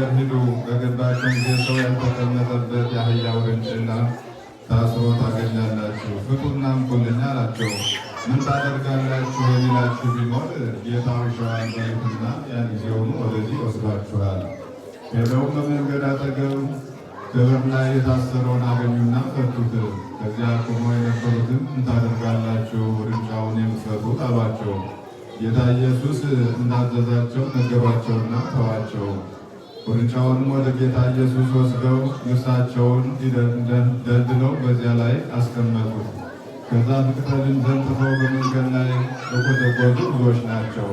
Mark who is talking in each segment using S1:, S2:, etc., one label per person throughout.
S1: መንገድ ሂዱ። በገባችሁ ጊዜ ሰው ያልተቀመጠበት የአህያ ውርንጭላ ታስሮ ታገኛላችሁ። ፍቱና አምጡልኝ አላቸው። ምን ታደርጋላችሁ የሚላችሁ ቢኖር ጌታው ይሸዋል በሉትና ያን ጊዜውኑ ወደዚህ ወስዷችኋል። ሄደውም በመንገድ አጠገብ ክብር ላይ የታሰረውን አገኙና ፈቱት። ከዚያ ቆመው የነበሩትም ምን ታደርጋላችሁ ውርንጫውን የምትፈቱት አሏቸው። ጌታ ኢየሱስ እንዳዘዛቸው ነገሯቸውና ተዋቸው። ውርንጫውንም ወደ ጌታ ኢየሱስ ወስደው ልብሳቸውን ደልድለው በዚያ ላይ አስቀመጡት። ከዛ ቅጠልን ዘንጥፈው በመንገድ ላይ የቆጠቆጡ ብዙዎች ናቸው።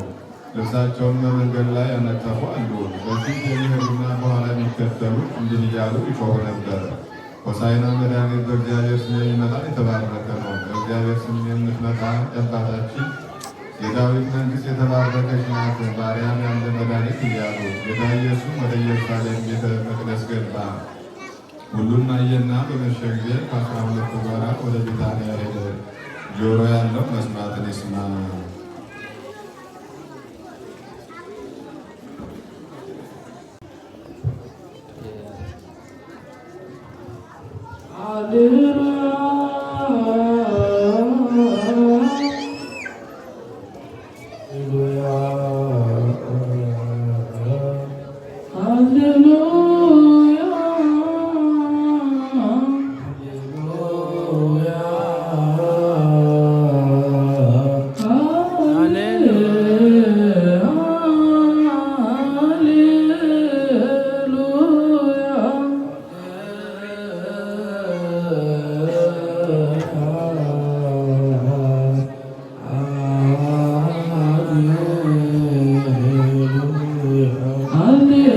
S1: ልብሳቸውን በመንገድ ላይ ያነጠፉ አሉ። በፊት የሚሄዱና በኋላ የሚከተሉ እንዲህ እያሉ ይጮኹ ነበር፣ ሆሳዕና መድኃኒት በእግዚአብሔር ስም የሚመጣ የተባረከ ነው። በእግዚአብሔር ስም የምትመጣ የአባታችን የዳዊት መንግሥት የተባረከች ናት። በአርያም ያለ መድኃኒት እያሉ ጌታ ኢየሱስ ወደ ኢየሩሳሌም ቤተ መቅደስ ገባ። ሁሉን አየና በመሸ ጊዜ ከ12 ጋር ወደ ቢታንያ ሄደ። ጆሮ ያለው መስማትን ይስማ።
S2: Hallelujah.